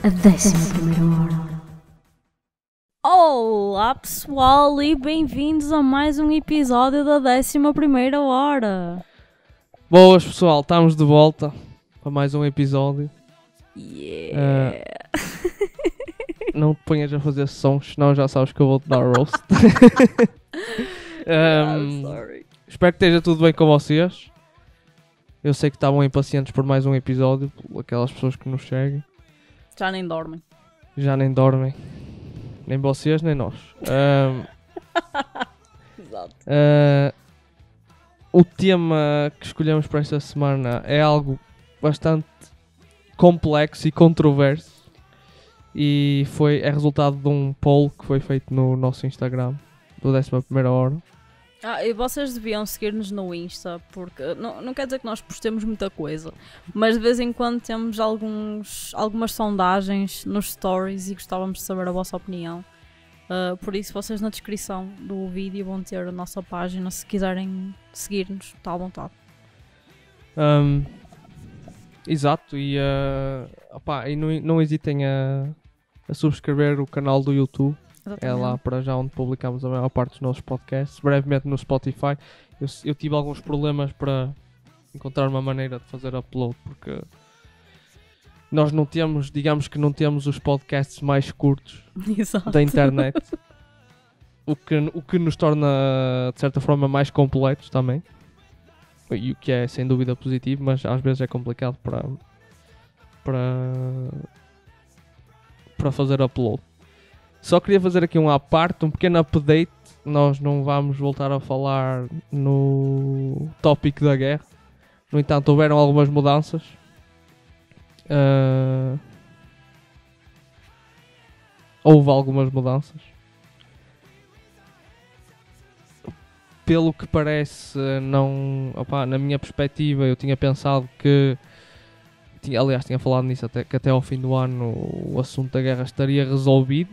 A 11ª hora. Olá pessoal e bem-vindos a mais um episódio da 11ª hora. Boas pessoal, estamos de volta para mais um episódio. Yeah. Não te ponhas a fazer sons, senão já sabes que eu vou-te dar roast. Sorry. Espero que esteja tudo bem com vocês. Eu sei que estavam impacientes por mais um episódio, por aquelas pessoas que nos seguem. Já nem dormem. Já nem dormem. Nem vocês, nem nós. Exato. O tema que escolhemos para esta semana é algo bastante complexo e controverso. E é resultado de um poll que foi feito no nosso Instagram, do 11ª hora. E vocês deviam seguir-nos no Insta, porque não quer dizer que nós postemos muita coisa, mas de vez em quando temos algumas sondagens nos stories e gostávamos de saber a vossa opinião. Por isso, vocês na descrição do vídeo vão ter a nossa página, se quiserem seguir-nos, está à vontade. Exato, e não hesitem a subscrever o canal do YouTube. É lá para já onde publicamos a maior parte dos nossos podcasts. Brevemente no Spotify. Eu tive alguns problemas para encontrar uma maneira de fazer upload, porque nós não temos, digamos que não temos os podcasts mais curtos Exato. da internet. O que nos torna, de certa forma, mais completos também. E o que é sem dúvida positivo, mas às vezes é complicado para fazer upload. Só queria fazer aqui um pequeno update. Nós não vamos voltar a falar no tópico da guerra. No entanto, houveram algumas mudanças. Houve algumas mudanças. Pelo que parece, na minha perspectiva, eu tinha pensado que... Aliás, tinha falado nisso que até ao fim do ano o assunto da guerra estaria resolvido.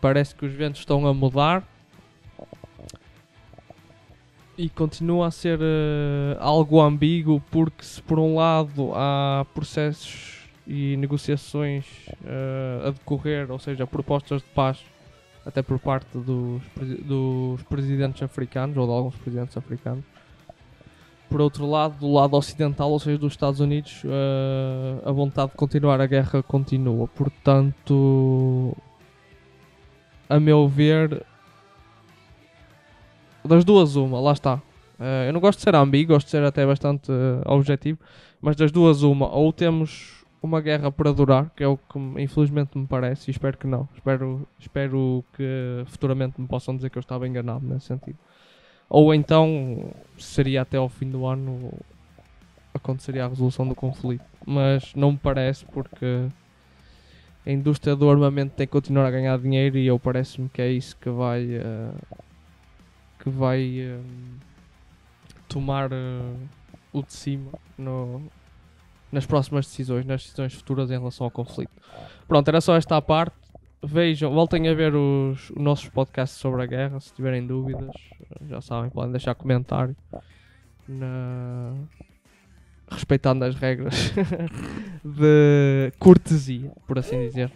Parece que os ventos estão a mudar e continua a ser algo ambíguo, porque se por um lado há processos e negociações a decorrer, ou seja, propostas de paz até por parte dos presidentes africanos, ou de alguns presidentes africanos. Por outro lado, do lado ocidental, ou seja, dos Estados Unidos, a vontade de continuar a guerra continua. Portanto, a meu ver, das duas uma, lá está. Eu não gosto de ser ambíguo, gosto de ser até bastante objetivo, mas das duas uma, ou temos uma guerra para durar, que é o que infelizmente me parece, e espero que não. Espero que futuramente me possam dizer que eu estava enganado nesse sentido. Ou então seria até ao fim do ano aconteceria a resolução do conflito. Mas não me parece, porque a indústria do armamento tem que continuar a ganhar dinheiro e parece-me que é isso que vai tomar o de cima nas próximas decisões, nas decisões futuras em relação ao conflito. Pronto, era só esta parte. Vejam, voltem a ver os nossos podcasts sobre a guerra. Se tiverem dúvidas, já sabem, podem deixar comentário respeitando as regras de cortesia, por assim dizer.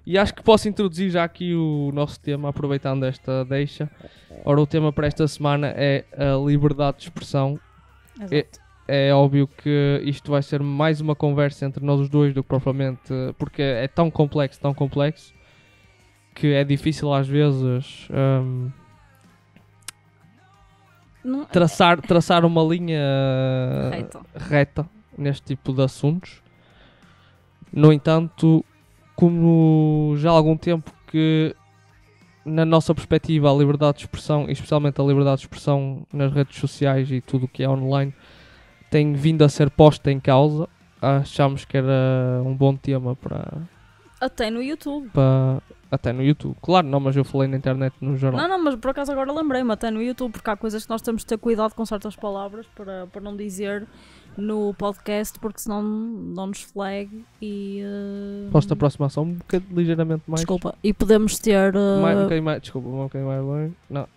E acho que posso introduzir já aqui o nosso tema, aproveitando esta deixa. Ora, o tema para esta semana é a liberdade de expressão. É óbvio que isto vai ser mais uma conversa entre nós os dois do que propriamente, porque é tão complexo, que é difícil às vezes traçar uma linha reta neste tipo de assuntos. No entanto, como já há algum tempo que, na nossa perspectiva, a liberdade de expressão, e especialmente a liberdade de expressão nas redes sociais e tudo o que é online, tem vindo a ser posta em causa, achamos que era um bom tema para... Até no YouTube. Até no YouTube, claro, não, mas eu falei na internet no geral. Não, mas por acaso agora lembrei-me, até no YouTube, porque há coisas que nós temos de ter cuidado com certas palavras para não dizer no podcast, porque senão dão-nos flag e... Posso a próxima ação um bocadinho ligeiramente mais. Desculpa, e podemos ter... Um bocadinho mais, desculpa, um bocadinho mais longe. Não,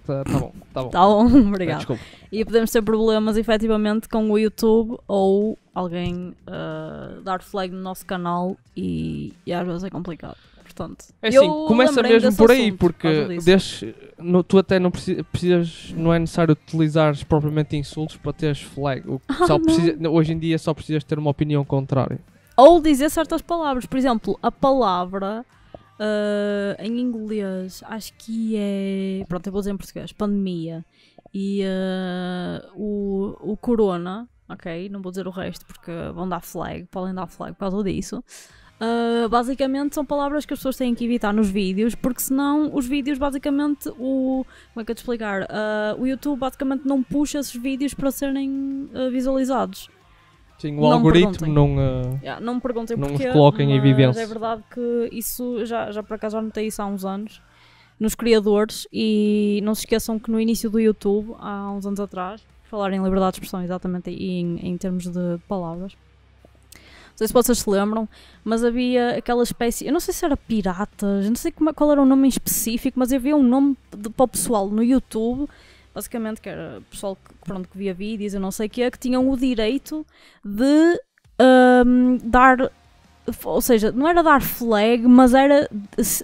tá bom, tá bom. Tá bom, obrigado. Desculpa. E podemos ter problemas efetivamente com o YouTube ou alguém dar flag no nosso canal e às vezes é complicado. Portanto, É assim, começa lembrei-me mesmo desse por aí, assunto por causa porque disso. tu até não precisas, não é necessário utilizar propriamente insultos para teres flag. Só hoje em dia só precisas ter uma opinião contrária. Ou dizer certas palavras. Por exemplo, a palavra em inglês, acho que é... Pronto, eu vou dizer em português. Pandemia. E o corona, ok? Não vou dizer o resto porque vão dar flag. Podem dar flag por causa disso. Basicamente são palavras que as pessoas têm que evitar nos vídeos, porque senão os vídeos basicamente como é que eu te explicar? O YouTube basicamente não puxa esses vídeos para serem visualizados. Sim, o Não algoritmo Não me perguntem não porquê, os coloca em mas evidência. é verdade que isso já por acaso já notei isso há uns anos nos criadores, e não se esqueçam que no início do YouTube, há uns anos atrás, falar em liberdade de expressão exatamente em termos de palavras, não sei se vocês se lembram, mas havia aquela espécie, eu não sei se era piratas, eu não sei qual era o nome em específico, mas havia um nome para o pessoal no YouTube, basicamente que era o pessoal que via vídeos, eu não sei o que tinham o direito de dar, ou seja, não era dar flag, mas era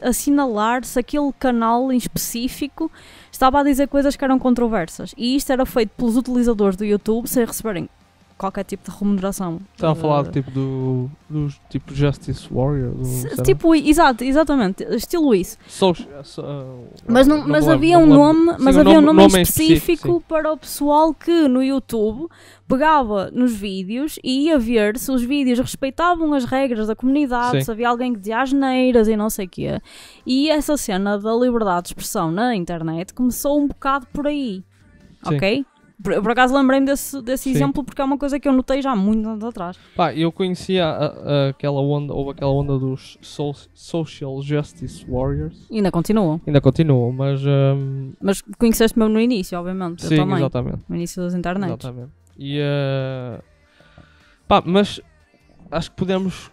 assinalar se aquele canal em específico estava a dizer coisas que eram controversas, e isto era feito pelos utilizadores do YouTube sem receberem qualquer tipo de remuneração. Estava a falar tipo dos tipo Justice Warrior. Tipo, exatamente, estilo isso. Mas não havia um nome, mas havia um nome específico para o pessoal que no YouTube pegava nos vídeos e ia ver se os vídeos respeitavam as regras da comunidade, sim, se havia alguém que dizia asneiras e não sei o quê. E essa cena da liberdade de expressão na internet começou um bocado por aí, sim, ok? Por acaso lembrei-me desse exemplo porque é uma coisa que eu notei já há muitos anos atrás. Eu conhecia aquela onda dos Social Justice Warriors. Ainda continuam. Ainda continuam, mas... Mas conheceste mesmo no início, obviamente. Sim, eu também. Exatamente. No início das internets. Exatamente. E... mas acho que podemos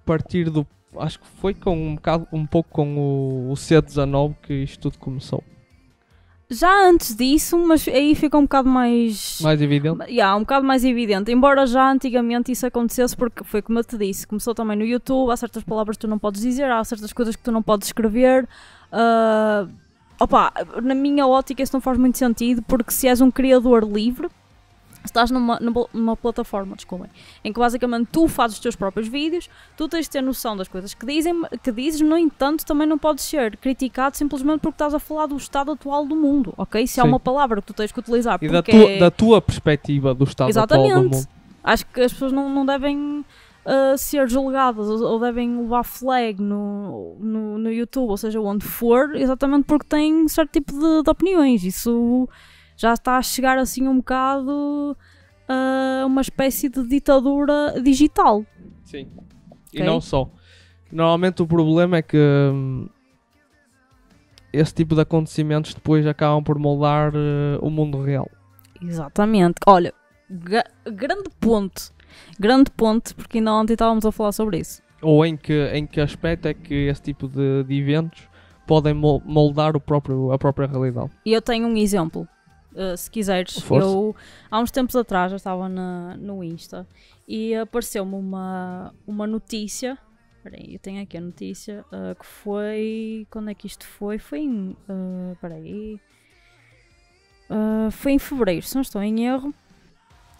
partir do... Acho que foi um pouco com o C19 que isto tudo começou. Já antes disso, mas aí fica um bocado mais... Mais evidente? Um bocado mais evidente. Embora já antigamente isso acontecesse, porque foi como eu te disse, começou também no YouTube, há certas palavras que tu não podes dizer, há certas coisas que tu não podes escrever. Na minha ótica isso não faz muito sentido, porque se és um criador livre, estás numa plataforma, desculpem, em que basicamente tu fazes os teus próprios vídeos, tu tens de ter noção das coisas que dizes, no entanto também não podes ser criticado simplesmente porque estás a falar do estado atual do mundo, ok? Se há uma palavra que tu tens que utilizar e da tua perspectiva do estado atual do mundo. Acho que as pessoas não devem ser julgadas ou devem levar flag no YouTube, ou seja, onde for, exatamente porque têm certo tipo de opiniões. Isso já está a chegar assim um bocado a uma espécie de ditadura digital. Sim. Okay. E não só. Normalmente o problema é que esse tipo de acontecimentos depois acabam por moldar o mundo real. Exatamente. Olha, grande ponto, porque ainda ontem estávamos a falar sobre isso. Ou em que aspecto é que esse tipo de eventos podem moldar a própria realidade. E eu tenho um exemplo. Se quiseres, eu há uns tempos atrás já estava no Insta e apareceu-me uma notícia. Espera aí, eu tenho aqui a notícia que foi... Quando é que isto foi? Foi em... foi em fevereiro, se não estou em erro.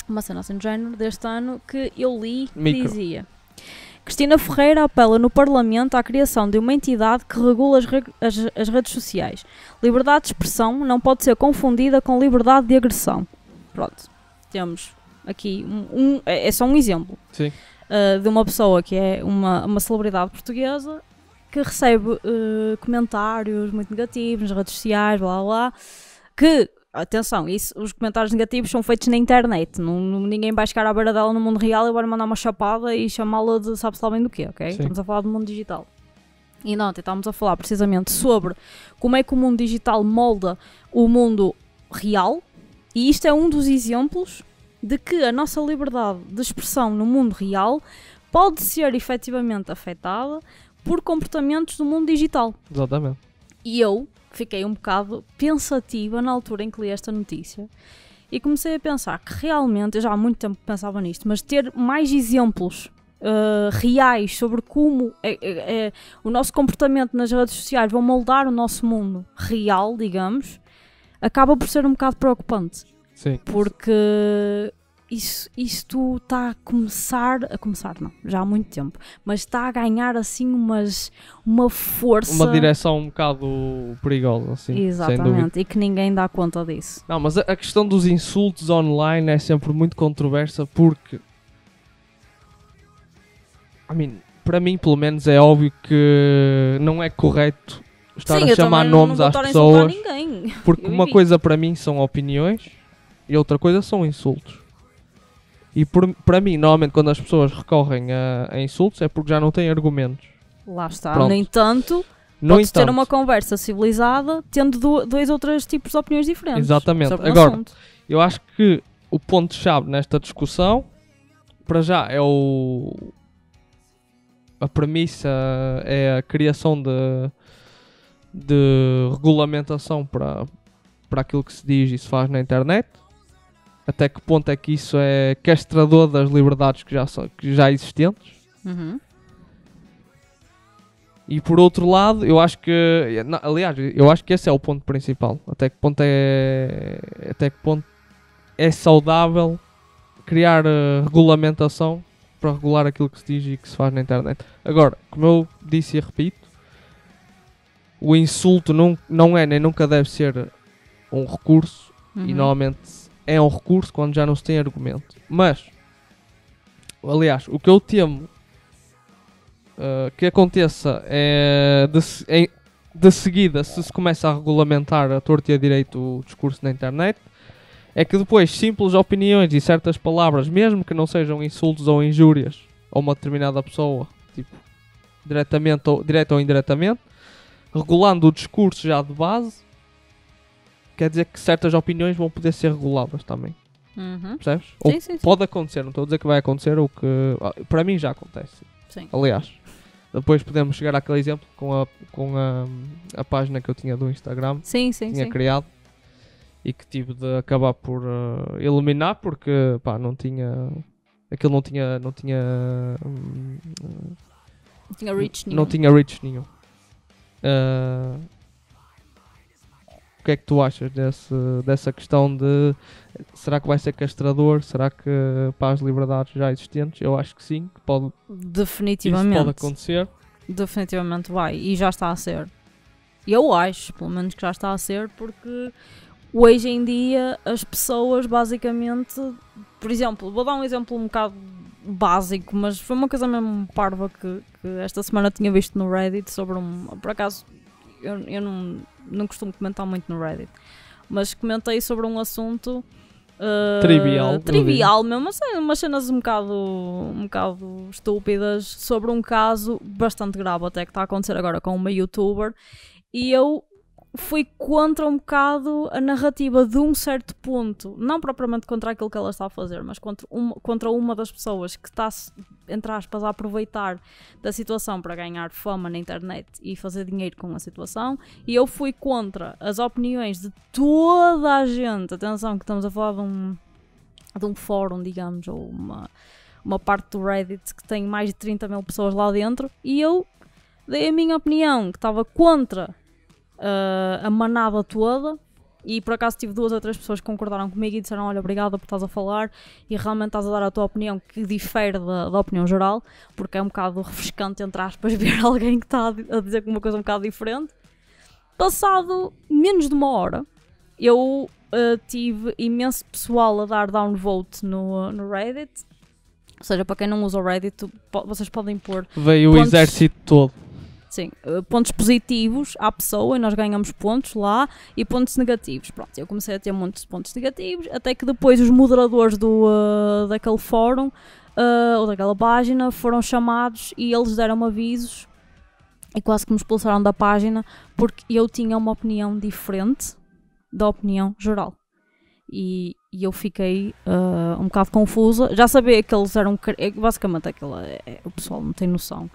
Uma cena assim do género deste ano que eu li que dizia: Cristina Ferreira apela no Parlamento à criação de uma entidade que regula as redes sociais. Liberdade de expressão não pode ser confundida com liberdade de agressão. Pronto, temos aqui é só um exemplo. Sim. De uma pessoa que é uma celebridade portuguesa que recebe comentários muito negativos nas redes sociais, blá blá, que... Atenção, os comentários negativos são feitos na internet. Ninguém vai chegar à beira dela no mundo real e vai mandar uma chapada e chamá-la de sabe-se lá bem do quê, ok? Sim. Estamos a falar do mundo digital. E não, estamos a falar precisamente sobre como é que o mundo digital molda o mundo real, E isto é um dos exemplos de que a nossa liberdade de expressão no mundo real pode ser efetivamente afetada por comportamentos do mundo digital. Exatamente. E eu fiquei um bocado pensativa na altura em que li esta notícia e comecei a pensar que realmente, eu já há muito tempo pensava nisto, mas ter mais exemplos reais sobre como o nosso comportamento nas redes sociais vão moldar o nosso mundo real, digamos, acaba por ser um bocado preocupante. Sim. Porque isto está a começar não, já há muito tempo, mas está a ganhar assim uma força. Uma direção um bocado perigosa, assim. Exatamente, e que ninguém dá conta disso. Não, mas a questão dos insultos online é sempre muito controversa porque, para mim, pelo menos, é óbvio que não é correto estar a chamar nomes às pessoas. Ninguém. Porque uma coisa para mim são opiniões e outra coisa são insultos. E para mim, normalmente, quando as pessoas recorrem a insultos é porque já não têm argumentos. Lá está. Pronto. No entanto, podes ter uma conversa civilizada tendo dois ou três tipos de opiniões diferentes. Exatamente. Sobre um Agora, assunto. eu acho que o ponto-chave nesta discussão, para já, é a premissa é a criação de regulamentação para aquilo que se diz e se faz na internet. Até que ponto é que isso é castrador das liberdades que já existentes. Uhum. E por outro lado, eu acho que... Aliás, eu acho que esse é o ponto principal. Até que ponto é saudável criar regulamentação para regular aquilo que se diz e que se faz na internet. Agora, como eu disse e repito, o insulto não é nem nunca deve ser um recurso. Uhum. E normalmente é um recurso quando já não se tem argumento. Mas, aliás, o que eu temo que aconteça é de seguida, se começa a regulamentar a torto e a direito o discurso na internet, é que depois simples opiniões e certas palavras, mesmo que não sejam insultos ou injúrias a uma determinada pessoa, tipo, direto ou indiretamente, regulando o discurso já de base, quer dizer que certas opiniões vão poder ser reguladas também. Uhum. Percebes? Sim. Pode acontecer, não estou a dizer que vai acontecer, ou que para mim já acontece. Sim. Aliás, depois podemos chegar àquele exemplo com a página que eu tinha do Instagram, Sim. criado, e que tive de acabar por eliminar porque não tinha reach nenhum. Não tinha reach nenhum. O que é que tu achas dessa questão de será que vai ser castrador? Será que para as liberdades já existentes? Eu acho que sim, que pode, Definitivamente. isso pode acontecer. Definitivamente vai, e já está a ser. Eu acho, pelo menos, que já está a ser, porque hoje em dia as pessoas basicamente, por exemplo, vou dar um exemplo um bocado básico, mas foi uma coisa mesmo parva que esta semana tinha visto no Reddit sobre por acaso eu não costumo comentar muito no Reddit, mas comentei sobre um assunto trivial mesmo, assim, umas cenas um bocado estúpidas sobre um caso bastante grave até que está a acontecer agora com uma youtuber, e eu fui contra um bocado a narrativa de um certo ponto, não propriamente contra aquilo que ela está a fazer, mas contra uma das pessoas que está, entre aspas, a aproveitar da situação para ganhar fama na internet e fazer dinheiro com a situação, e eu fui contra as opiniões de toda a gente. Atenção que estamos a falar de um fórum, digamos, ou uma parte do Reddit que tem mais de 30 mil pessoas lá dentro, e eu dei a minha opinião, que estava contra a manada toda, e por acaso tive 2 ou 3 pessoas que concordaram comigo e disseram: olha, obrigada por estás a falar e realmente estás a dar a tua opinião que difere da opinião geral, porque é um bocado refrescante, entre aspas, ver alguém que está a dizer uma coisa um bocado diferente. Passado menos de uma hora, eu tive imenso pessoal a dar downvote no Reddit. Ou seja, para quem não usa o Reddit, vocês podem pôr veio pontos, o exército todo. Sim, pontos positivos à pessoa e nós ganhamos pontos lá, e pontos negativos. Pronto, eu comecei a ter muitos pontos negativos, até que depois os moderadores daquele fórum ou daquela página foram chamados e eles deram-me avisos e quase que me expulsaram da página porque eu tinha uma opinião diferente da opinião geral. e eu fiquei um bocado confusa. Já sabia que eles eram... basicamente o pessoal não tem noção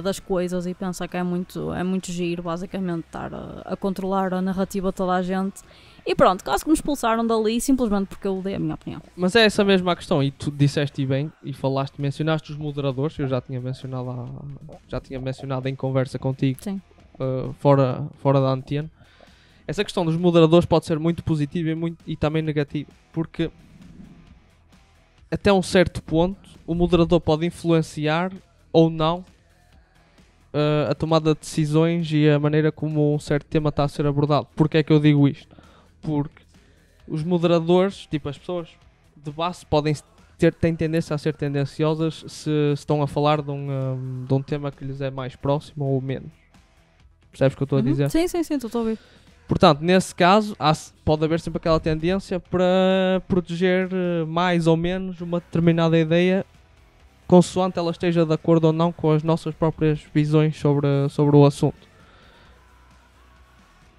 das coisas e pensa que é muito giro, basicamente, estar a controlar a narrativa de toda a gente. E pronto, quase que me expulsaram dali simplesmente porque eu dei a minha opinião. Mas é essa mesma a questão, e tu disseste bem, e mencionaste os moderadores, eu já tinha mencionado em conversa contigo, Sim. fora da antena. Essa questão dos moderadores pode ser muito positiva e também negativa, porque até um certo ponto o moderador pode influenciar ou não a tomada de decisões e a maneira como um certo tema está a ser abordado. Porquê é que eu digo isto? Porque os moderadores, tipo as pessoas de base, têm tendência a ser tendenciosas se estão a falar de um tema que lhes é mais próximo ou menos. Percebes o que eu estou a dizer? Sim, estou a ouvir. Portanto, nesse caso, pode haver sempre aquela tendência para proteger mais ou menos uma determinada ideia, consoante ela esteja de acordo ou não com as nossas próprias visões sobre o assunto.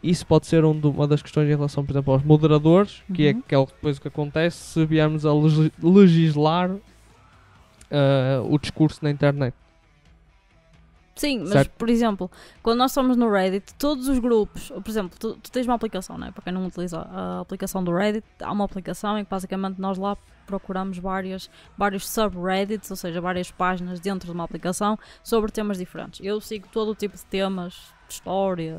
Isso pode ser uma das questões em relação, por exemplo, aos moderadores, que é depois o que acontece se viermos a legislar o discurso na internet. Sim, mas certo? Por exemplo, quando nós estamos no Reddit, todos os grupos, por exemplo, tu tens uma aplicação, não é? Para quem não utiliza a aplicação do Reddit, há uma aplicação em que basicamente nós lá procuramos vários subreddits, ou seja, várias páginas dentro de uma aplicação sobre temas diferentes. Eu sigo todo o tipo de temas, história,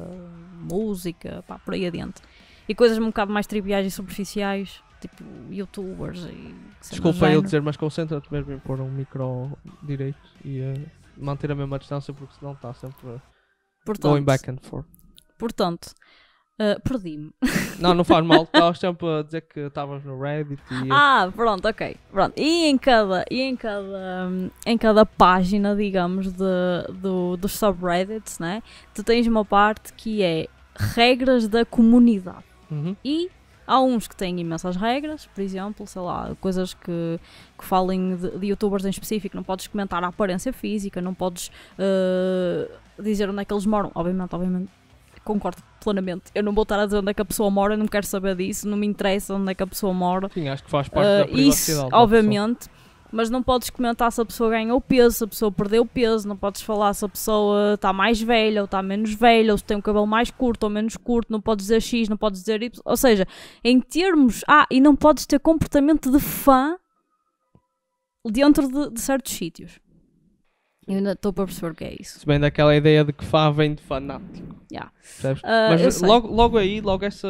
música, por aí adiante. E coisas um bocado mais triviais e superficiais, tipo youtubers e... Desculpa eu dizer, mas concentra-te mesmo em pôr um micro direito e manter a mesma distância, porque senão está sempre going back and forth. Portanto, perdi-me. Não faz mal, estavas sempre a dizer que estavas no Reddit e... Pronto, ok. Pronto. E em cada página, digamos, dos subreddits, né, tu tens uma parte que é regras da comunidade. E há uns que têm imensas regras, por exemplo, sei lá, coisas que falem de youtubers em específico. Não podes comentar a aparência física, não podes dizer onde é que eles moram. Obviamente, concordo plenamente. Eu não vou estar a dizer onde é que a pessoa mora, eu não quero saber disso, não me interessa onde é que a pessoa mora. Sim, acho que faz parte da privacidade. Isso, obviamente. Mas não podes comentar se a pessoa ganhou peso, se a pessoa perdeu peso, não podes falar se a pessoa está mais velha ou está menos velha, ou se tem o cabelo mais curto ou menos curto, não podes dizer X, não podes dizer Y, ou seja, em termos... e não podes ter comportamento de fã dentro de certos sítios. Eu ainda estou para perceber o que é isso. Se bem daquela ideia de que fã vem de fanático. Yeah. Mas logo essa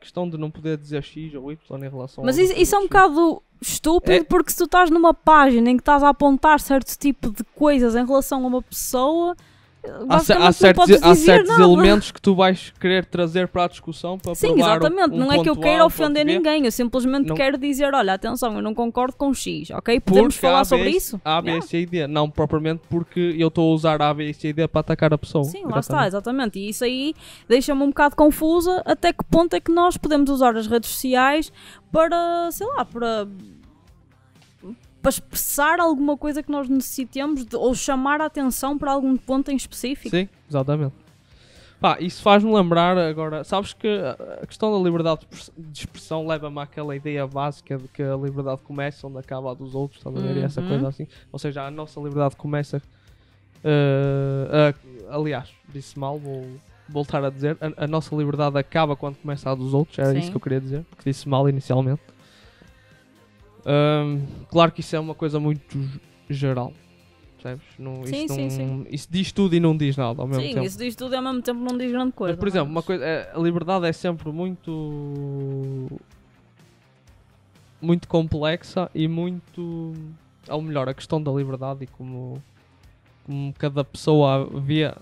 questão de não poder dizer X ou Y em relação... Mas isso é um bocado estúpido, porque se tu estás numa página em que estás a apontar certo tipo de coisas em relação a uma pessoa... Há certos elementos que tu vais querer trazer para a discussão para Sim, exatamente. Não é que eu queira ofender ninguém, eu simplesmente quero dizer, olha, atenção, eu não concordo com X, ok? Podemos falar sobre isso? A, B, C e D. Não propriamente porque eu estou a usar A, B, C e D para atacar a pessoa. Sim, lá está, exatamente. E isso aí deixa-me um bocado confusa até que ponto é que nós podemos usar as redes sociais para, sei lá, para expressar alguma coisa que nós necessitemos ou chamar a atenção para algum ponto em específico. Sim, exatamente. Isso faz-me lembrar agora, sabes que a questão da liberdade de expressão leva-me àquela ideia básica de que a liberdade começa onde acaba a dos outros, estás a ver? Essa coisa assim. Ou seja, a nossa liberdade começa... aliás, disse mal, vou voltar a dizer, a nossa liberdade acaba quando começa a dos outros, era isso que eu queria dizer, porque disse mal inicialmente. Claro que isso é uma coisa muito geral, percebes? Sim. Isso diz tudo e não diz nada ao mesmo tempo. Sim, isso diz tudo e ao mesmo tempo não diz grande coisa. Mas, por exemplo, uma coisa, a liberdade é sempre muito complexa e muito... Ou melhor, a questão da liberdade e como cada pessoa vê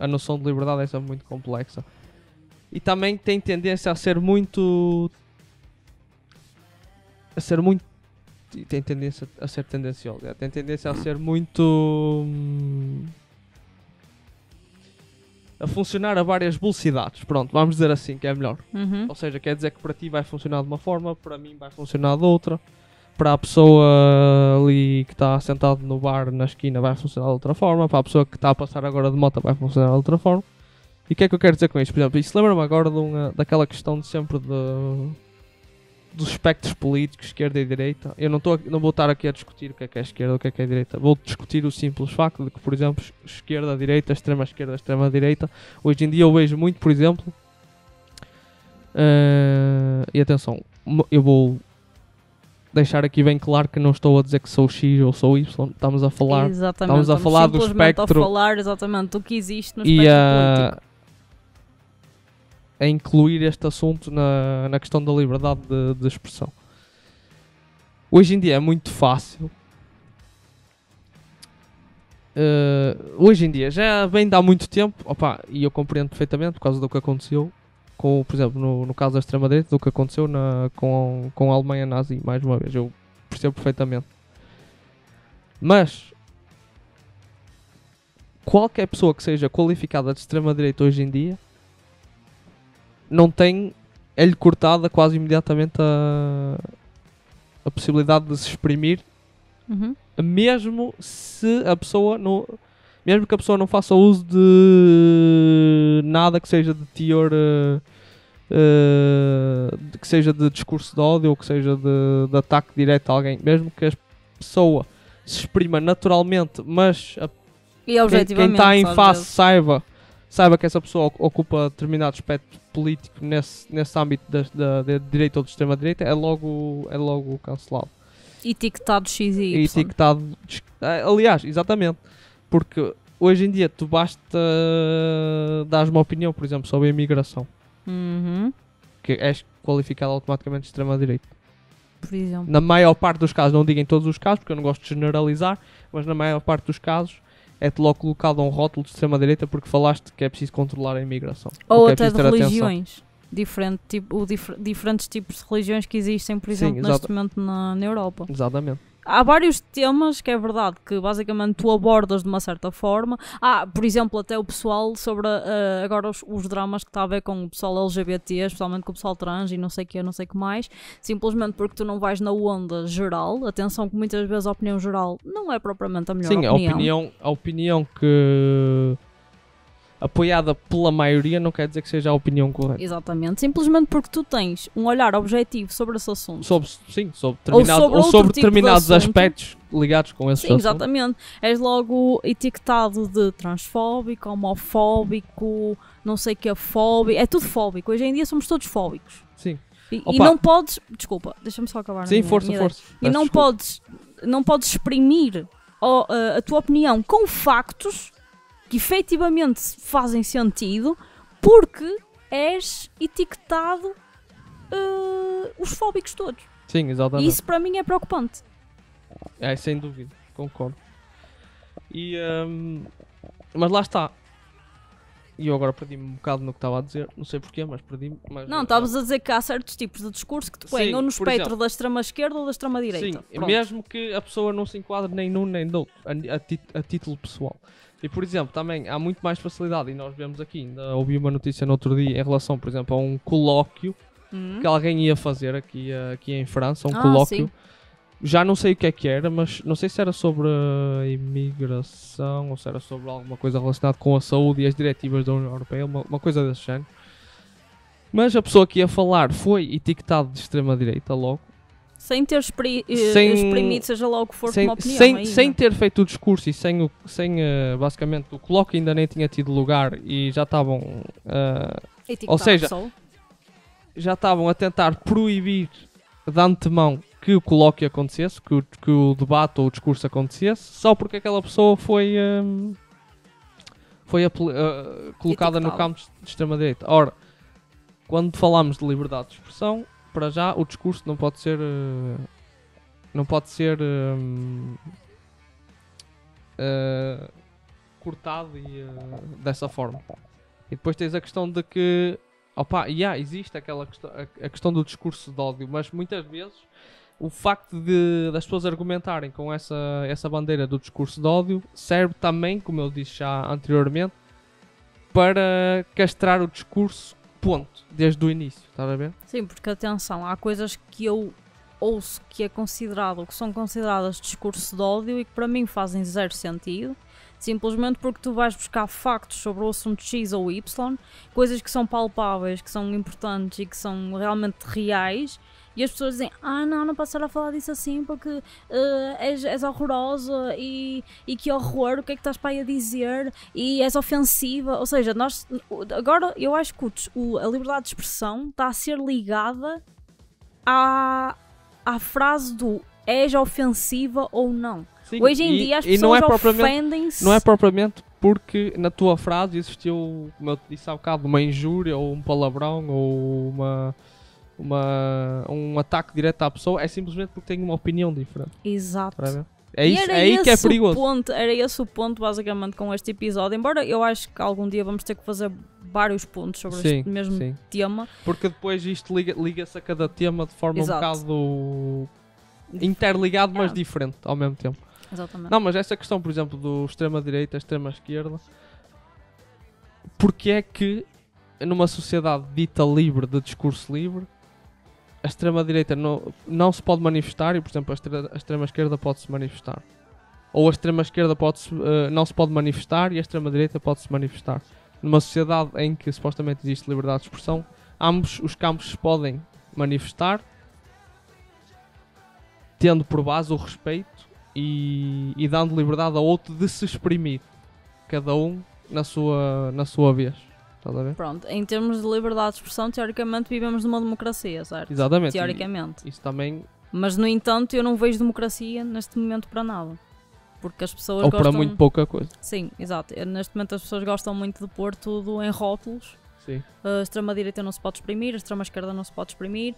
a noção de liberdade é sempre muito complexa. E também tem tendência a ser muito... tem tendência a ser tendenciosa. Tem tendência a ser muito... a funcionar a várias velocidades. Pronto, vamos dizer assim, que é melhor. Ou seja, quer dizer que para ti vai funcionar de uma forma, para mim vai funcionar de outra. Para a pessoa ali que está sentado no bar na esquina vai funcionar de outra forma. Para a pessoa que está a passar agora de moto vai funcionar de outra forma. E o que é que eu quero dizer com isto? Por exemplo, isso lembra-me agora daquela questão de sempre dos espectros políticos, esquerda e direita. Eu não vou estar aqui a discutir o que é esquerda, o que é direita. Vou discutir o simples facto de que, por exemplo, esquerda, direita, extrema esquerda, extrema direita. Hoje em dia eu vejo muito, por exemplo, e atenção, eu vou deixar aqui bem claro que não estou a dizer que sou X ou sou Y. Estamos a falar, Exatamente, estamos a falar do simplesmente espectro a falar exatamente do que existe no e espectro político. a incluir este assunto na questão da liberdade de expressão. Hoje em dia é muito fácil. Hoje em dia já vem de há muito tempo, e eu compreendo perfeitamente por causa do que aconteceu, por exemplo, no caso da extrema-direita, do que aconteceu com a Alemanha nazi, mais uma vez, eu percebo perfeitamente. Mas qualquer pessoa que seja qualificada de extrema-direita hoje em dia é-lhe cortada quase imediatamente a possibilidade de se exprimir, mesmo que a pessoa não faça uso de nada que seja de teor, que seja de discurso de ódio ou que seja de ataque direto a alguém, mesmo que a pessoa se exprima naturalmente, mas E quem objetivamente, está em às face vezes. saiba que essa pessoa ocupa determinado aspecto político nesse âmbito da direita ou de extrema-direita, é logo cancelado. Etiquetado X e E Y. etiquetado. Aliás, exatamente. Porque hoje em dia tu basta dares uma opinião, por exemplo, sobre a imigração, Uhum, que és qualificado automaticamente de extrema-direita. por exemplo. Na maior parte dos casos, não digo em todos os casos, porque eu não gosto de generalizar, mas na maior parte dos casos é-te logo colocado um rótulo de extrema-direita porque falaste que é preciso controlar a imigração. Ou que é até de preciso ter atenção. religiões. Diferentes tipos de religiões que existem, por exemplo, Sim, neste momento na Europa. Exatamente. Há vários temas que é verdade que basicamente tu abordas de uma certa forma. Por exemplo, até o pessoal sobre agora os dramas que está a ver com o pessoal LGBT, especialmente com o pessoal trans e não sei o que, não sei o que mais, simplesmente porque tu não vais na onda geral. Atenção que muitas vezes a opinião geral não é propriamente a melhor Sim, opinião. a opinião que apoiada pela maioria não quer dizer que seja a opinião correta. Exatamente, simplesmente porque tu tens um olhar objetivo sobre esse assunto. Sobre outro tipo de determinados assunto. aspectos ligados com esse Sim, assunto. exatamente. És logo etiquetado de transfóbico, homofóbico, não sei o que é fóbico. É tudo fóbico. Hoje em dia somos todos fóbicos. Sim. E não podes... Desculpa, deixa-me só acabar. Sim, força. E Peço não desculpa. não podes exprimir a tua opinião com factos que efetivamente fazem sentido porque és etiquetado os fóbicos todos. Sim, E exatamente. isso para mim é preocupante. É, sem dúvida, concordo. Mas lá está. E eu agora perdi-me um bocado no que estava a dizer, não sei porquê, mas perdi-me. Não, estavas a dizer que há certos tipos de discurso que te põem Sim, ou no por espectro exemplo. da extrema-esquerda ou da extrema-direita. Sim, Pronto. mesmo que a pessoa não se enquadre nem num nem no outro, a título pessoal. E por exemplo, também há muito mais facilidade, e nós vemos aqui, ainda ouvi uma notícia no outro dia em relação, por exemplo, a um colóquio que alguém ia fazer aqui em França, um colóquio. Sim. Já não sei o que era, mas não sei se era sobre a imigração ou se era sobre alguma coisa relacionada com a saúde e as diretivas da União Europeia, uma coisa desse género. Mas a pessoa que ia falar foi etiquetado de extrema-direita logo. Sem ter exprimido, seja lá o que for, uma opinião. Sem ter feito o discurso e sem basicamente, o colóquio ainda nem tinha tido lugar e já estavam... ou seja, já estavam a tentar proibir de antemão que o colóquio acontecesse, que o debate ou o discurso acontecesse, só porque aquela pessoa foi colocada no campo de extrema-direita. Ora, quando falamos de liberdade de expressão, para já o discurso não pode ser cortado dessa forma. E depois tens a questão de que existe aquela questão, a questão do discurso de ódio, mas muitas vezes o facto das pessoas argumentarem com essa bandeira do discurso de ódio serve também, como eu disse já anteriormente, para castrar o discurso, ponto, desde o início, estás a ver? Sim, porque atenção, há coisas que eu ouço que são consideradas discurso de ódio e que para mim fazem zero sentido, simplesmente porque tu vais buscar factos sobre o assunto X ou Y, coisas que são palpáveis, que são importantes e que são realmente reais, E as pessoas dizem, não posso estar a falar disso assim porque és horrorosa e que horror, o que é que estás para aí a dizer? E és ofensiva. Ou seja, agora eu acho que a liberdade de expressão está a ser ligada à frase do és ofensiva ou não. Sim, Hoje em dia as pessoas não é ofendem-se. Não é propriamente porque na tua frase existiu, como eu te disse há bocado, uma injúria ou um palavrão ou um ataque direto à pessoa, é simplesmente porque tem uma opinião diferente. Exato. É aí que é perigoso. Era esse o ponto, basicamente, com este episódio. Embora eu acho que algum dia vamos ter que fazer vários pontos sobre este mesmo tema. Porque depois isto liga-se a cada tema de forma Exato. um bocado interligado, mas diferente ao mesmo tempo. Exatamente. Não, mas essa questão, por exemplo, do extrema-direita e extrema-esquerda, porque é que numa sociedade dita livre, de discurso livre, a extrema-direita não se pode manifestar e, por exemplo, a extrema-esquerda pode-se manifestar? Ou a extrema-esquerda não se pode manifestar e a extrema-direita pode-se manifestar? Numa sociedade em que supostamente existe liberdade de expressão, ambos os campos se podem manifestar, tendo por base o respeito e dando liberdade ao outro de se exprimir, cada um na sua vez. Estás a ver? Pronto, em termos de liberdade de expressão, teoricamente vivemos numa democracia, certo? Exatamente. Teoricamente. Isso também... Mas, no entanto, eu não vejo democracia neste momento para nada. Porque as pessoas Ou gostam... para muito pouca coisa. Sim, exato. Neste momento as pessoas gostam muito de pôr tudo em rótulos. Sim. A extrema-direita não se pode exprimir, a extrema-esquerda não se pode exprimir.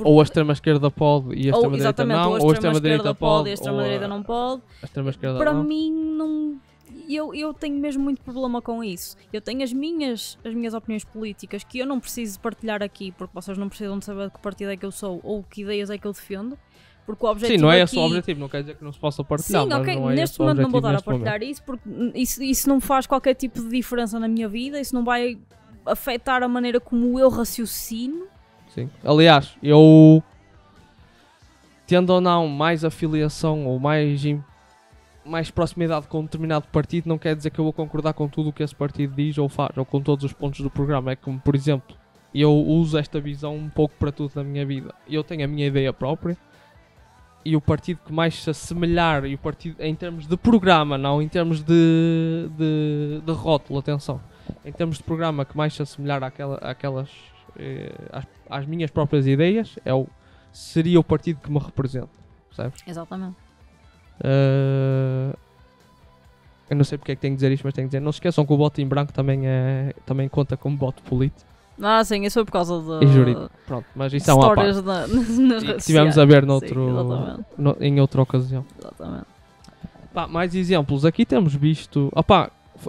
Ou a extrema-esquerda pode e a extrema-direita não. Ou a extrema-esquerda pode e a extrema-direita não pode. A extrema-esquerda para não. mim, não... Eu tenho mesmo muito problema com isso. Eu tenho as minhas opiniões políticas que eu não preciso partilhar aqui, porque vocês não precisam de saber de que partido é que eu sou ou que ideias é que eu defendo. Porque o objetivo sim, não é aqui... esse o objetivo, não quer dizer que não se possa partilhar. Sim, mas ok, não é neste momento não vou dar a partilhar isso, porque isso não faz qualquer tipo de diferença na minha vida, isso não vai afetar a maneira como eu raciocino. Sim. Aliás, eu tendo ou não mais afiliação ou mais proximidade com um determinado partido, não quer dizer que eu vou concordar com tudo o que esse partido diz ou faz, ou com todos os pontos do programa. É como, por exemplo, eu uso esta visão um pouco para tudo na minha vida. Eu tenho a minha ideia própria e o partido que mais se assemelhar, e o partido em termos de programa, não em termos de rótulo, atenção, em termos de programa que mais se assemelhar às minhas próprias ideias, seria o partido que me representa, percebes? Exatamente. Eu não sei porque é que tenho que dizer isto, mas tenho que dizer, não se esqueçam que o voto em branco também conta como voto político. Sim, isso foi por causa de... E jurídico. Pronto, mas isso é uma parte. Nas redes Tivemos a ver Sim, em outra ocasião. Exatamente. Mais exemplos. Aqui temos visto...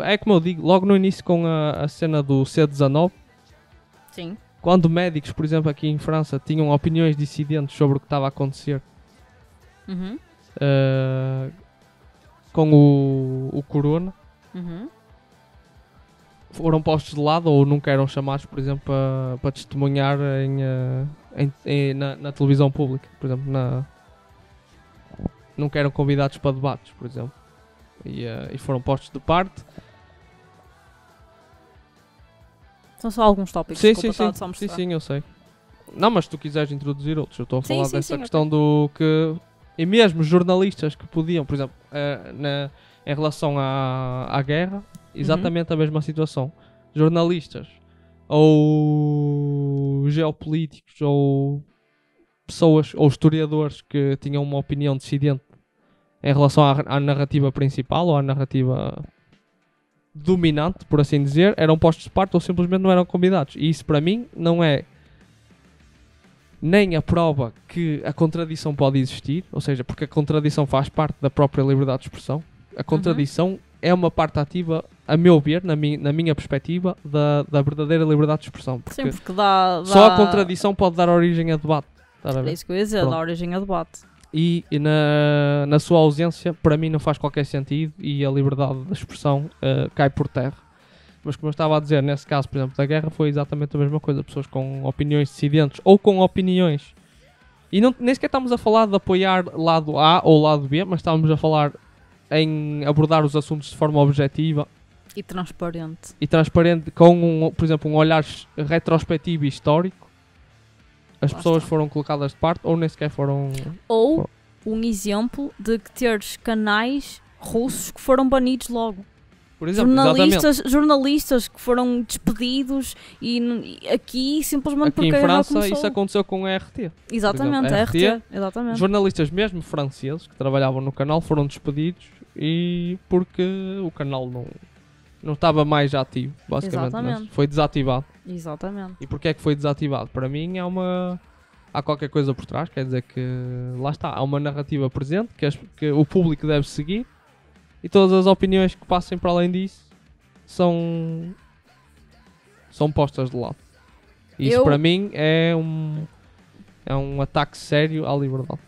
é como eu digo, logo no início com a cena do C19, Sim. quando médicos, por exemplo, aqui em França, tinham opiniões dissidentes sobre o que estava a acontecer Uhum. com o Corona, foram postos de lado ou nunca eram chamados, por exemplo, para testemunhar na televisão pública, por exemplo, nunca eram convidados para debates, por exemplo, e foram postos de parte. São só alguns tópicos. Sim, eu sei. Não, mas se tu quiseres introduzir outros, eu estou a falar dessa questão do que... E mesmo jornalistas que podiam, por exemplo, em relação à guerra, exatamente a mesma situação. Jornalistas ou geopolíticos ou pessoas ou historiadores que tinham uma opinião dissidente em relação à narrativa principal ou à narrativa dominante, por assim dizer, eram postos de parte ou simplesmente não eram convidados. E isso para mim não é nem a prova que a contradição pode existir, ou seja, porque a contradição faz parte da própria liberdade de expressão. A contradição é uma parte ativa, a meu ver, na minha perspectiva, da verdadeira liberdade de expressão. Porque, sim, porque dá... só a contradição pode dar origem a debate. É isso que eu ia dizer, dá origem a debate. E na sua ausência, para mim não faz qualquer sentido e a liberdade de expressão cai por terra. Mas como eu estava a dizer, nesse caso, por exemplo, da guerra, foi exatamente a mesma coisa. Pessoas com opiniões dissidentes ou com opiniões... E nem sequer estamos a falar de apoiar lado A ou lado B, mas estamos a falar em abordar os assuntos de forma objetiva. E transparente. E transparente, com, por exemplo, um olhar retrospectivo e histórico. as Lá pessoas está. foram colocadas de parte ou nem sequer foram... Ou um exemplo de que teres canais russos que foram banidos logo. Por exemplo, exatamente. Jornalistas que foram despedidos e aqui simplesmente Aqui porque em a guerra França começou. isso aconteceu com a RT. Exatamente, Por a exemplo, RT. Exatamente. Jornalistas mesmo franceses que trabalhavam no canal foram despedidos e porque o canal não estava mais ativo, basicamente. Exatamente. Mas foi desativado. Exatamente. E porquê é que foi desativado? Para mim há qualquer coisa por trás, quer dizer que lá está, há uma narrativa presente que o público deve seguir e todas as opiniões que passem para além disso são postas de lado. E isso para mim é um ataque sério à liberdade.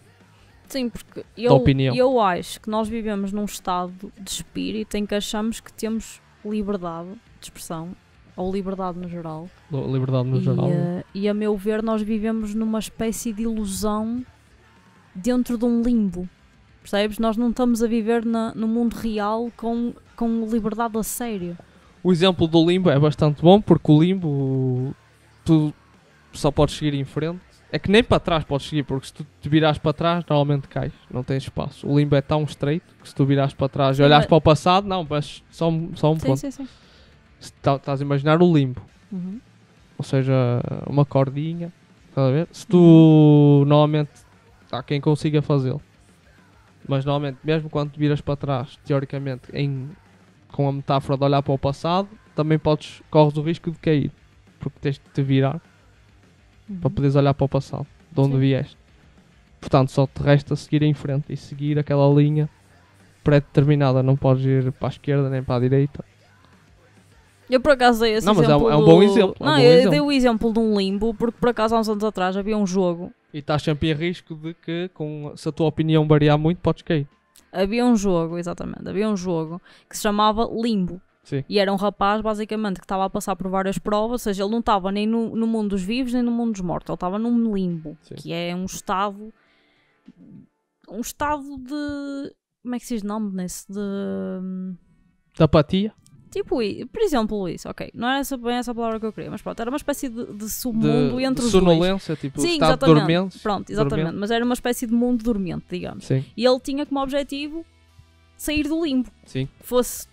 Sim, porque opinião. eu acho que nós vivemos num estado de espírito em que achamos que temos liberdade de expressão, ou liberdade no geral. Liberdade no geral. E a meu ver nós vivemos numa espécie de ilusão dentro de um limbo. Percebes? Nós não estamos a viver no mundo real com liberdade a sério. O exemplo do limbo é bastante bom porque o limbo tu só podes seguir em frente. É que nem para trás podes seguir, porque se tu te virares para trás, normalmente cais, não tens espaço. O limbo é tão estreito que se tu virares para trás Sim, e olhares mas... para o passado, não, mas só um ponto. Sim. Se estás a imaginar o limbo, Uhum. ou seja, uma cordinha, estás a ver? Se tu, normalmente, há quem consiga fazê-lo, mas normalmente, mesmo quando te viras para trás, teoricamente, com a metáfora de olhar para o passado, também corres o risco de cair, porque tens de te virar para poderes olhar para o passado, de onde Sim. vieste. Portanto, só te resta seguir em frente e seguir aquela linha pré-determinada. Não podes ir para a esquerda nem para a direita. Eu por acaso dei esse Não, mas exemplo é um bom exemplo. Não, eu dei o exemplo de um limbo, porque por acaso há uns anos atrás havia um jogo. E estás sempre em risco de que, se a tua opinião variar muito, podes cair. Havia um jogo que se chamava Limbo. Sim. E era um rapaz, basicamente, que estava a passar por várias provas, ou seja, ele não estava nem no mundo dos vivos, nem no mundo dos mortos. Ele estava num limbo, Sim. que é um estado de... Como é que se diz nome nesse? Da apatia. Tipo, por exemplo, isso, ok. Não era bem essa palavra que eu queria, mas pronto, era uma espécie de submundo entre os dois. sonolência, tipo, Sim, estado exatamente. dormente. Pronto, exatamente. Dormente. Mas era uma espécie de mundo dormente, digamos. Sim, E ele tinha como objetivo sair do limbo. sim. Fosse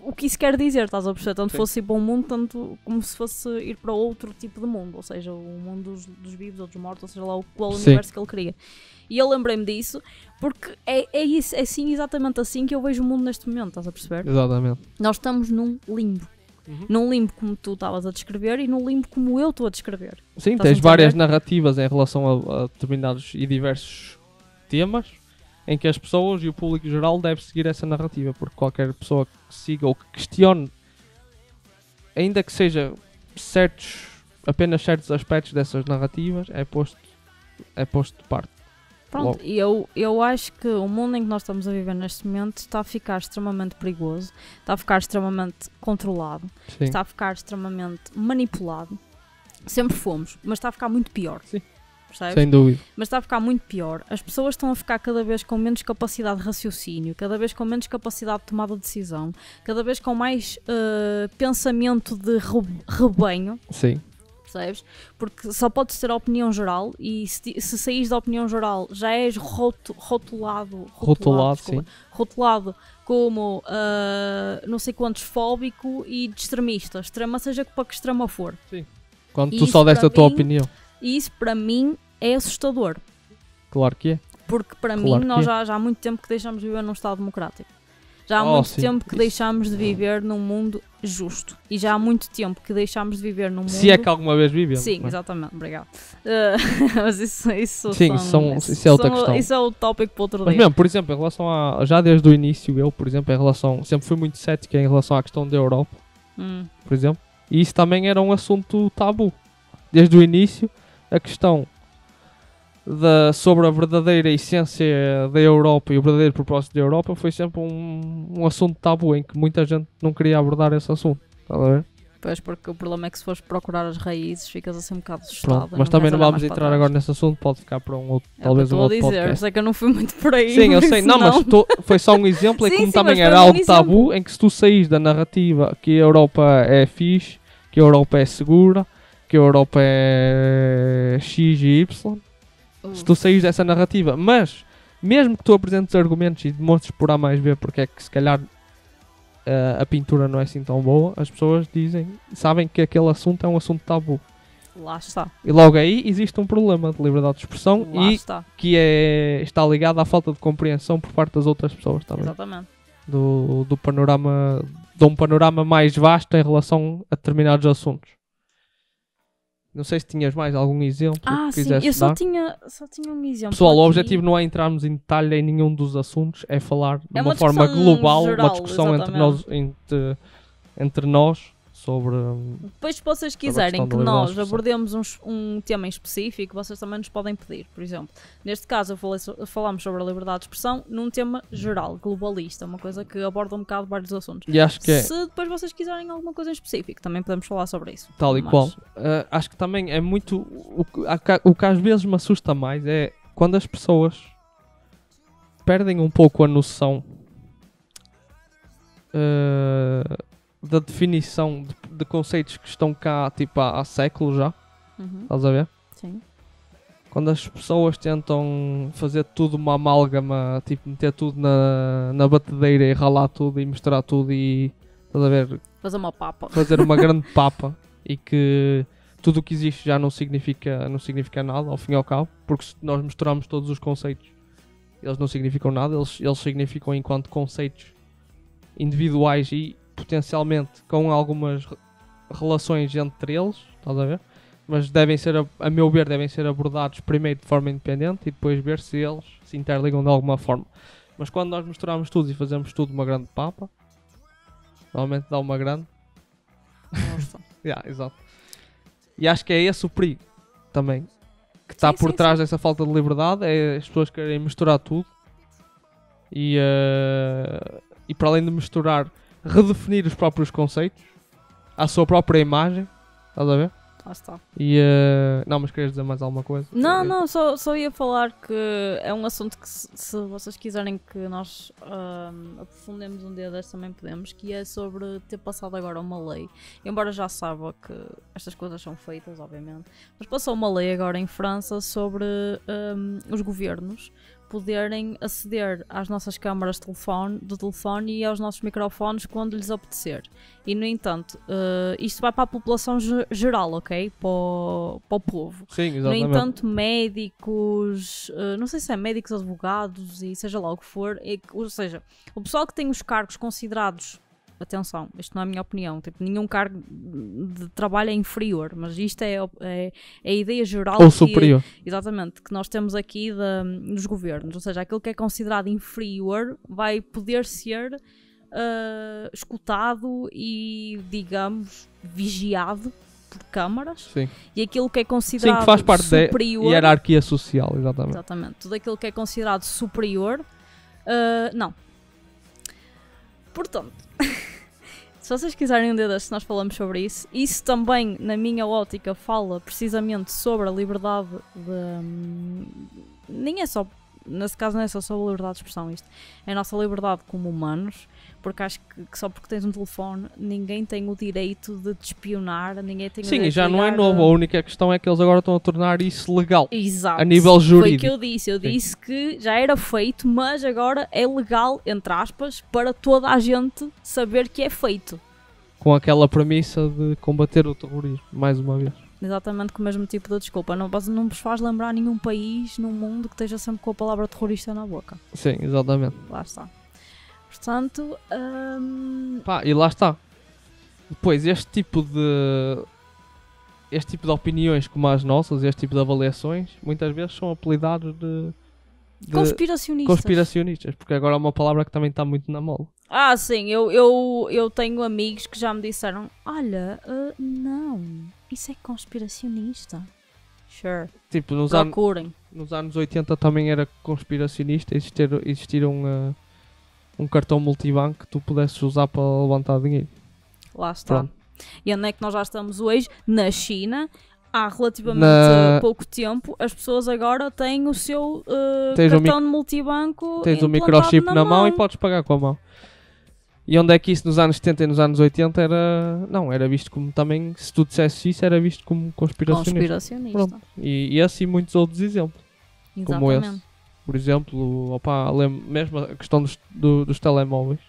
o que isso quer dizer, estás a perceber? Tanto Sim. fosse ir para um mundo, tanto como se fosse ir para outro tipo de mundo, ou seja, o mundo dos vivos ou dos mortos, ou seja lá qual Sim. universo que ele queria. E eu lembrei-me disso porque é isso, é sim, exatamente assim que eu vejo o mundo neste momento, estás a perceber? Exatamente. Nós estamos num limbo. Uhum. Num limbo como tu estavas a descrever e num limbo como eu estou a descrever. Sim, Estás a tens várias entender? narrativas em relação a determinados e diversos temas em que as pessoas e o público geral deve seguir essa narrativa, porque qualquer pessoa que siga ou que questione, ainda que seja apenas certos aspectos dessas narrativas, é posto de parte. Pronto, e eu acho que o mundo em que nós estamos a viver neste momento está a ficar extremamente perigoso, está a ficar extremamente controlado, Sim. está a ficar extremamente manipulado. Sempre fomos, mas está a ficar muito pior. Sim. Percebes? Sem dúvida. Mas está a ficar muito pior. As pessoas estão a ficar cada vez com menos capacidade de raciocínio, cada vez com menos capacidade de tomada de decisão, cada vez com mais pensamento de rebanho. Sim. Percebes? Porque só podes ter a opinião geral e se saís da opinião geral já és rotulado Sim. rotulado como não sei quantos fóbico e de extremista, extrema seja para que extrema for. Sim. Quando E tu isso só deste para a tua mim- opinião. E isso para mim é assustador, Claro que é. porque para Claro mim que nós é. já há muito tempo que deixamos de viver num Estado democrático. Já há Oh, muito sim. tempo que Isso. deixamos de viver num mundo justo. E já há muito tempo que deixamos de viver num mundo... Se é que alguma vez vivemos. Sim, não é? exatamente, obrigado. mas isso Sim, isso é outra questão. Isso é o tópico para outro Mas dia. mesmo, por exemplo, em relação já desde o início, eu, por exemplo, sempre fui muito cético em relação à questão da Europa, por exemplo, e isso também era um assunto tabu. Desde o início, a questão sobre a verdadeira essência da Europa e o verdadeiro propósito da Europa foi sempre um assunto tabu em que muita gente não queria abordar esse assunto. Está a ver? Pois, porque o problema é que se fores procurar as raízes ficas assim um bocado assustado. Pronto, mas também não vamos entrar agora nesse assunto, pode ficar para um outro, talvez um outro Estou a dizer, podcast. sei que eu não fui muito por aí. Sim, eu por sei, isso não, mas foi só um exemplo, Sim, e como sim, também mas era foi um algo tabu, exemplo. em que se tu saís da narrativa que a Europa é fixe, que a Europa é segura, que a Europa é X e Y, se tu saís dessa narrativa, mas mesmo que tu apresentes argumentos e demonstres por A mais B porque é que se calhar a pintura não é assim tão boa, as pessoas sabem que aquele assunto é um assunto tabu. Lá está. E logo aí existe um problema de liberdade de expressão Lá e está. que está ligado à falta de compreensão por parte das outras pessoas também. Exatamente. Do panorama, de um panorama mais vasto em relação a determinados assuntos. Não sei se tinhas mais algum exemplo que Sim, quisesse eu dar. só tinha um exemplo. Pessoal, o aqui. objetivo não é entrarmos em detalhe em nenhum dos assuntos, é falar de É uma uma forma discussão global, geral, uma discussão entre nós sobre... Depois, se vocês Sobre a quiserem questão que da liberdade nós de expressão. abordemos um tema em específico, vocês também nos podem pedir. Por exemplo, neste caso, falámos sobre a liberdade de expressão num tema geral, globalista, uma coisa que aborda um bocado vários assuntos. E acho que é Se depois vocês quiserem alguma coisa em específico, também podemos falar sobre isso. tal e Mas- qual. Acho que também é muito... O que às vezes me assusta mais é quando as pessoas perdem um pouco a noção da definição de conceitos que estão cá tipo há séculos já, Uhum, estás a ver? sim. Quando as pessoas tentam fazer tudo uma amálgama, tipo meter tudo na batedeira e ralar tudo e misturar tudo e, estás a ver, Fazer uma papa. fazer uma grande papa e que tudo o que existe já não significa nada ao fim e ao cabo, porque se nós misturamos todos os conceitos, eles não significam nada, eles significam enquanto conceitos individuais e potencialmente com algumas relações entre eles, estás a ver? Mas devem ser, a meu ver, devem ser abordados primeiro de forma independente e depois ver se eles se interligam de alguma forma. Mas quando nós misturamos tudo e fazemos tudo uma grande papa, normalmente dá uma grande. Nossa. Exato. E acho que é esse o perigo também que está Sim, por sim, trás dessa falta de liberdade, é as pessoas querem misturar tudo e para além de misturar, redefinir os próprios conceitos à sua própria imagem, estás a ver? Lá está. E não, mas querias dizer mais alguma coisa? Não, só ia falar que é um assunto que se vocês quiserem que nós aprofundemos um dia destes também podemos, que é sobre ter passado agora uma lei, embora já saiba que estas coisas são feitas, obviamente, mas passou uma lei agora em França sobre os governos poderem aceder às nossas câmaras de telefone e aos nossos microfones quando lhes apetecer. E, no entanto, isto vai para a população geral, ok? Para o povo. Sim, No exatamente. entanto, médicos, não sei se é médicos, advogados e seja lá o que for, ou seja, o pessoal que tem os cargos considerados, atenção, isto não é a minha opinião, tipo, nenhum cargo de trabalho é inferior, mas isto é a ideia geral Ou que, superior. exatamente, que nós temos aqui nos governos, ou seja, aquilo que é considerado inferior vai poder ser escutado e, digamos, vigiado por câmaras, Sim. e aquilo que é considerado Sim, que faz parte da superior, hierarquia social, exatamente. exatamente, tudo aquilo que é considerado superior, não. Portanto, se vocês quiserem um dia destes, nós falamos sobre isso. Isso também, na minha ótica, fala precisamente sobre a liberdade de... Nem é só... Nesse caso não é só sobre a liberdade de expressão isto. É a nossa liberdade como humanos, porque acho que só porque tens um telefone, ninguém tem o direito de te espionar, ninguém tem o Sim, direito e já de não é ligar novo. A única questão é que eles agora estão a tornar isso legal. Exato. A nível Foi o jurídico. que eu disse. Eu Sim. disse que já era feito, mas agora é legal, entre aspas, para toda a gente saber que é feito. Com aquela premissa de combater o terrorismo, mais uma vez. Exatamente com o mesmo tipo de desculpa. Não vos faz lembrar nenhum país no mundo que esteja sempre com a palavra terrorista na boca. Sim, exatamente. Lá está. Portanto, Pá, e lá está. Depois, este tipo de opiniões como as nossas, este tipo de avaliações, muitas vezes são apelidados de conspiracionistas. conspiracionistas, porque agora é uma palavra que também está muito na moda. Ah, sim, eu tenho amigos que já me disseram: olha, não, isso é conspiracionista. Sure, Tipo, nos procurem. anos 80 também era conspiracionista existir um cartão multibanco que tu pudesses usar para levantar dinheiro. Lá está. Pronto. E onde é que nós já estamos hoje? Na China. Há relativamente pouco tempo, as pessoas agora têm o seu Tens cartão de multibanco Tens o implantado microchip na mão e podes pagar com a mão. E onde é que isso nos anos 70 e nos anos 80 era... Não, era visto como também, se tu dissesses isso, era visto como conspiracionista. Conspiracionista. Pronto. E esse e muitos outros exemplos. Como Exatamente. esse. Por exemplo, mesmo a questão dos telemóveis.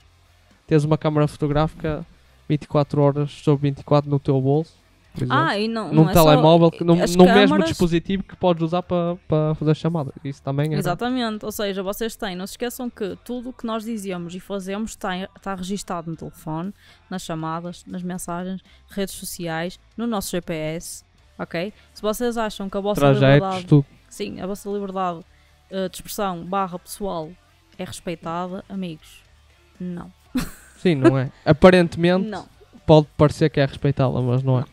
Tens uma câmara fotográfica 24 horas sobre 24 no teu bolso. Por exemplo. E não Num é telemóvel, só, num as mesmo câmaras- dispositivo que podes usar para fazer chamada. Isso também é. Exatamente, ou seja, vocês têm, não se esqueçam que tudo o que nós dizemos e fazemos está registado no telefone, nas chamadas, nas mensagens, redes sociais, no nosso GPS, ok? Se vocês acham que a vossa Trajetos, liberdade, tudo. sim, a vossa liberdade de expressão / pessoal é respeitada, amigos, não. Sim, não é? Aparentemente Não, pode parecer que é respeitada, mas não é.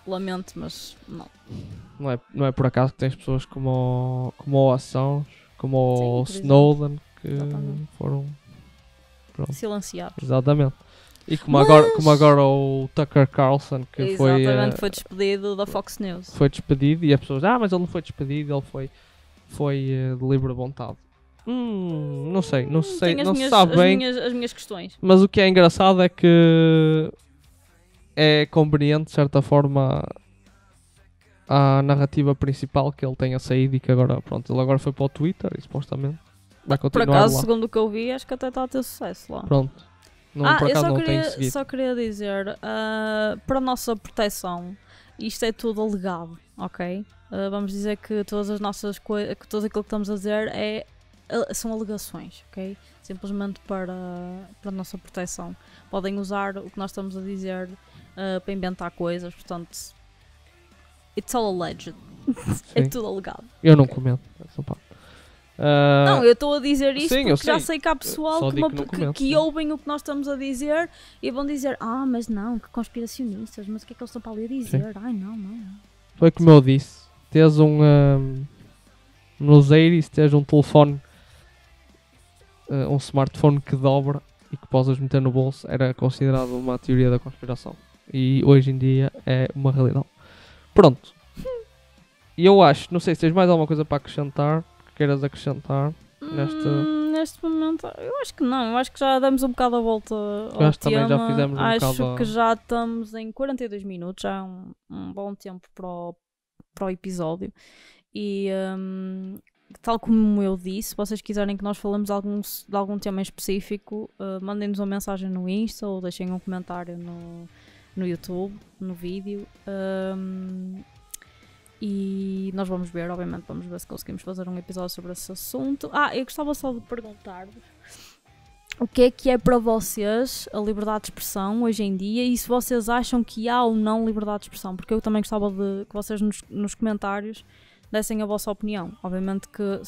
lamento, mas não. Não é por acaso que tens pessoas como o Assange, como Sim, o por Snowden, que Exatamente. foram... Pronto, Silenciados. exatamente. E como Mas- agora o Tucker Carlson, que Exatamente, foi despedido da Fox News. foi despedido, e as pessoas, mas ele não foi despedido, ele foi de livre vontade. Não sei, não sei, Tenho não se sabe bem. as minhas questões. Mas o que é engraçado é que é conveniente, de certa forma, a narrativa principal que ele tenha saído e que agora, pronto, ele agora foi para o Twitter e supostamente vai Por continuar acaso, lá. segundo o que eu vi, acho que até está a ter sucesso lá. Pronto. Não, por eu acaso só não tenho queria, seguido. só queria dizer, para a nossa proteção, isto é tudo alegado, ok? Vamos dizer que todas as nossas coisas, que tudo aquilo que estamos a dizer são alegações, ok? Simplesmente para a nossa proteção. Podem usar o que nós estamos a dizer para inventar coisas, portanto, it's all alleged. É Sim. tudo alegado. Eu não comento essa parte. Não, eu estou a dizer isto sim, eu porque já sei. sei que há pessoal Só que, digo que não comento, que sim. ouvem o que nós estamos a dizer e vão dizer, mas não, que conspiracionistas, mas o que é que eles estão para ali a dizer? Ai, não. Foi como eu disse. Tens nos Aires, tens um telefone, um smartphone que dobra e que possas meter no bolso, era considerado uma teoria da conspiração. E hoje em dia é uma realidade. Pronto. E eu acho, não sei se tens mais alguma coisa para acrescentar, que queiras acrescentar Neste momento, eu acho que não. Eu acho que já demos um bocado a volta ao acho que tema. também já fizemos um acho bocado que já estamos em 42 minutos, já é um bom tempo para o episódio. E tal como eu disse, se vocês quiserem que nós falemos de algum tema em específico, mandem-nos uma mensagem no Insta ou deixem um comentário no YouTube, no vídeo. E nós vamos ver, obviamente, vamos ver se conseguimos fazer um episódio sobre esse assunto. Eu gostava só de perguntar-vos o que é para vocês a liberdade de expressão hoje em dia e se vocês acham que há ou não liberdade de expressão, porque eu também gostava de que vocês nos comentários dessem a vossa opinião. Obviamente que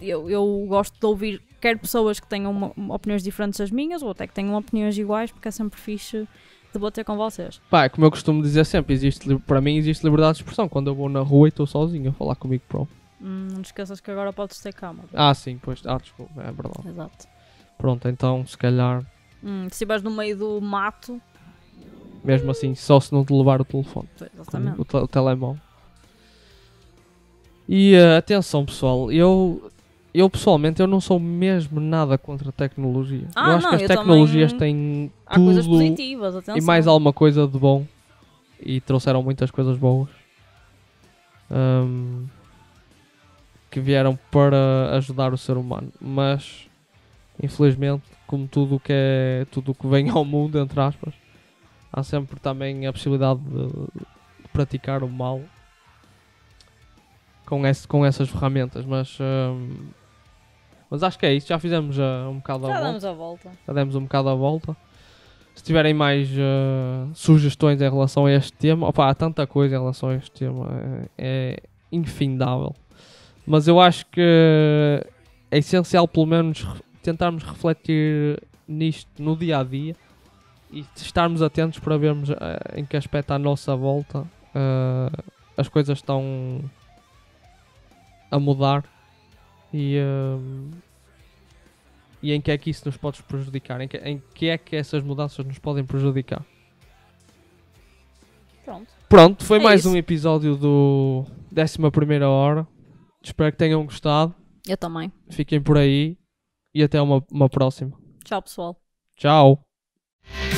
eu gosto de ouvir quer pessoas que tenham opiniões diferentes das minhas ou até que tenham opiniões iguais, porque é sempre fixe debater com vocês. Pá, como eu costumo dizer sempre, para mim existe liberdade de expressão quando eu vou na rua e estou sozinho a falar comigo próprio. Não te esqueças que agora podes ter câmara. Sim, pois. Desculpa, é verdade. Exato. Pronto, então se calhar, Se estiveres no meio do mato, mesmo assim, só se não te levar o telefone, exatamente. o telemóvel. E atenção pessoal, eu pessoalmente eu não sou mesmo nada contra a tecnologia. Eu acho que as tecnologias têm Há coisas tudo positivas, atenção. e mais alguma coisa de bom. E trouxeram muitas coisas boas. Que vieram para ajudar o ser humano. Mas, infelizmente, como tudo o que vem ao mundo, entre aspas, há sempre também a possibilidade de praticar o mal com essas ferramentas. Mas acho que é isso. Já fizemos um bocado Já a volta. damos a volta. Já demos um bocado a volta. Se tiverem mais sugestões em relação a este tema, há tanta coisa em relação a este tema, é infindável. Mas eu acho que é essencial pelo menos tentarmos refletir nisto no dia a dia e estarmos atentos para vermos em que aspecto à nossa volta as coisas estão a mudar e em que é que isso nos pode prejudicar, em que é que essas mudanças nos podem prejudicar. Pronto, foi mais isso. um episódio do 11ª hora. Espero que tenham gostado. Eu também. Fiquem por aí e até uma próxima. Tchau, pessoal. Tchau. Tchau.